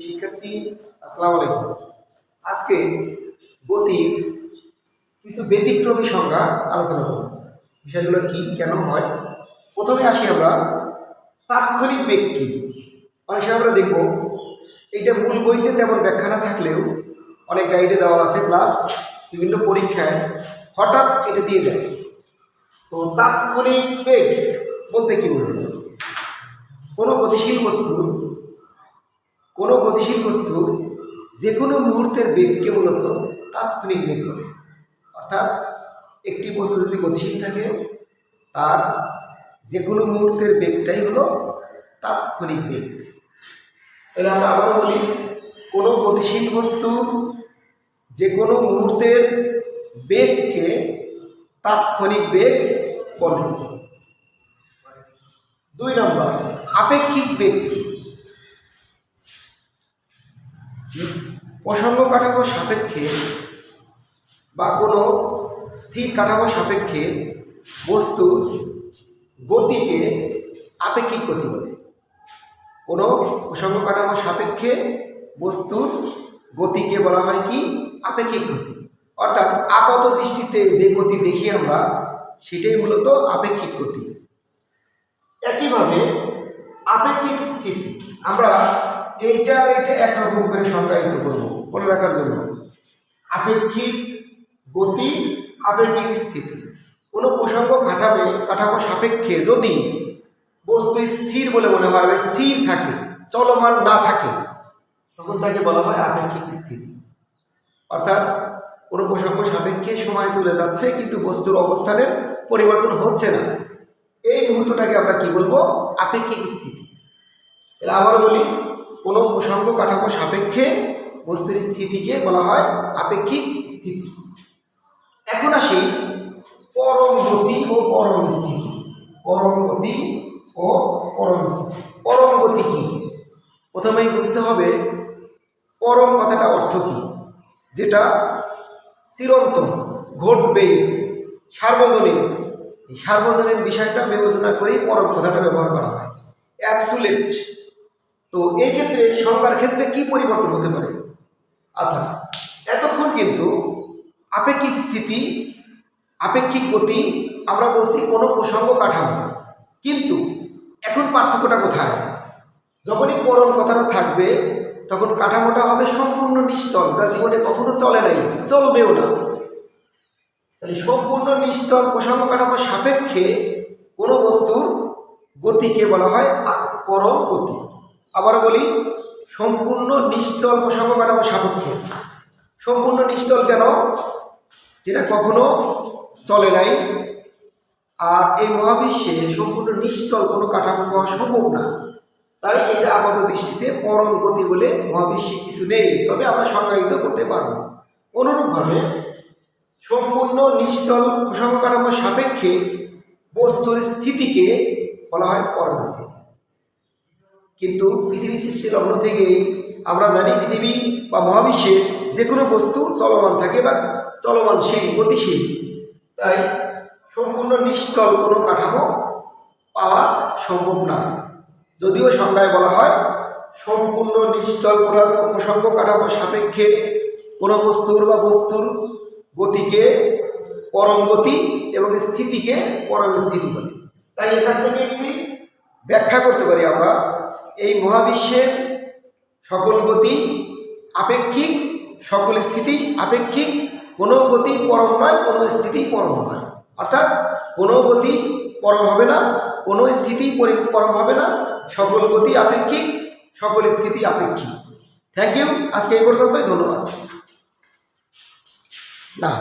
শিক্ষার্থী আসসালামু আলাইকুম। আজকে গতির কিছু ব্যতিক্রমী সংজ্ঞা আলোচনা করব। বিষয়গুলো কি, কেন হয়। প্রথমে আসি আমরা তাৎক্ষণিক বেগ কি। অনেক সময় আমরা দেখব এইটা মূল বইতে তেমন ব্যাখ্যা না থাকলেও অনেক গাইডে দেওয়া আছে, প্লাস বিভিন্ন পরীক্ষায় হঠাৎ এটা দিয়ে দেয়। তো তাৎক্ষণিক বেগ বলতে কি বুঝি? কোনো গতিশীল বস্তুর যে কোনো মুহূর্তের বেগকে মূলত তাৎক্ষণিক বেগ বলে। অর্থাৎ একটি বস্তু যদি গতিশীল থাকে তার যে কোনো মুহূর্তের বেগটাই হলো তাৎক্ষণিক বেগ। তাহলে আমরা আবারও বলি, কোনো গতিশীল বস্তুর যে কোনো মুহূর্তের বেগকে তাৎক্ষণিক বেগ বলে। 2 নম্বর, আপেক্ষিক বেগ কি? প্রসঙ্গ কাঠামো সাপেক্ষে বা কোনো স্থির কাঠামো সাপেক্ষে বস্তুর গতিকে আপেক্ষিক গতি বলে। কোনো প্রসঙ্গ কাঠামো সাপেক্ষে বস্তুর গতিকে বলা হয় কি? আপেক্ষিক গতি। অর্থাৎ আপাত দৃষ্টিতে যে গতি দেখি আমরা সেটাই মূলত আপেক্ষিক গতি। একইভাবে আপেক্ষিক স্থিতি আমরা এইটা একরকম করে সংজ্ঞায়িত করব মনে রাখার জন্য। আপেক্ষিক গতি, আপেক্ষিক স্থিতি। কোনো প্রসঙ্গ কাঠামো সাপেক্ষে যদি বস্তু স্থির বলে মনে হয় বা স্থির থাকে, চলমান না থাকে, তখন তাকে বলা হয় আপেক্ষিক স্থিতি। অর্থাৎ কোনো প্রসঙ্গ সাপেক্ষে সময় চলে যাচ্ছে কিন্তু বস্তুর অবস্থানের পরিবর্তন হচ্ছে না, এই মুহূর্তটাকে আমরা কি বলবো? আপেক্ষিক স্থিতি। তাহলে আবার বলি, কোনো প্রসঙ্গ কাঠামো সাপেক্ষে বস্তুর স্থিতিকে বলা হয় আপেক্ষিক স্থিতি। এখন আসি পরম গতি ও পরম স্থিতি। পরম গতি ও পরম স্থিতি। পরম গতি কি? প্রথমেই বুঝতে হবে পরম কথাটা অর্থ কি। যেটা চিরন্তন, ঘটবে, সার্বজনীন। এই সার্বজনীন বিষয়টা বিবেচনা করেই পরম কথাটা ব্যবহার করা হয়। অ্যাবসুলেট। তো এই ক্ষেত্রে সংজ্ঞার ক্ষেত্রে কি পরিবর্তন হতে পারে? আচ্ছা, এতক্ষণ কিন্তু আপেক্ষিক স্থিতি, আপেক্ষিক গতি আমরা বলছি কোনো প্রসঙ্গ কাঠামো, কিন্তু এখন পার্থক্যটা কোথায়? যখনই পরম কথাটা থাকবে তখন কাঠামোটা হবে সম্পূর্ণ নিশ্চল, যা জীবনে কখনো চলে নাই, চলবেও না। তাহলে সম্পূর্ণ নিশ্চল প্রসঙ্গ কাঠামো সাপেক্ষে কোনো বস্তুর গতিকে বলা হয় পরম গতি। আবার বলি, সম্পূর্ণ নিশ্চল প্রসঙ্গ কাঠামো সাপেক্ষে। সম্পূর্ণ নিশ্চল কেন? যেটা কখনো চলে নাই। আর এই মহাবিশ্বে সম্পূর্ণ নিশ্চল কোনো কাঠামো পাওয়া সম্ভব না, তাই এটা আপাত দৃষ্টিতে পরম গতি বলে মহাবিশ্বে কিছু নেই, তবে আমরা সংজ্ঞায়িত করতে পারব। অনুরূপভাবে সম্পূর্ণ নিশ্চল প্রসঙ্গ কাঠামো সাপেক্ষে বস্তুর স্থিতিকে বলা হয় পরম স্থিতি। কিন্তু পৃথিবী সৃষ্টির লগ্ন থেকে আমরা জানি পৃথিবী বা মহাবিশ্বের যে কোনো বস্তু চলমান থাকে বা চলমানশীল, গতিশীল। তাই সম্পূর্ণ নিশ্চল কোনো কাঠামো পাওয়া সম্ভব না। যদিও সংজ্ঞায় বলা হয় সম্পূর্ণ নিশ্চল প্রসঙ্গ কাঠামো সাপেক্ষে কোনো বস্তুর বা বস্তুর গতিকে পরম গতি এবং স্থিতিকে পরম স্থিতি বলে। তাই এখান থেকে একটি ব্যাখ্যা করতে পারি আমরা, এই মহাবিশ্বের সকল গতি আপেক্ষিক, সকল স্থিতি আপেক্ষিক, কোনো গতি পরম নয়, কোনো স্থিতি পরম নয়। অর্থাৎ কোনো গতি পরম হবে না, কোনো স্থিতি পরম হবে না, সকল গতি আপেক্ষিক, সকল স্থিতি আপেক্ষিক। Thank you. আজকে এই পর্যন্তই, ধন্যবাদ। না।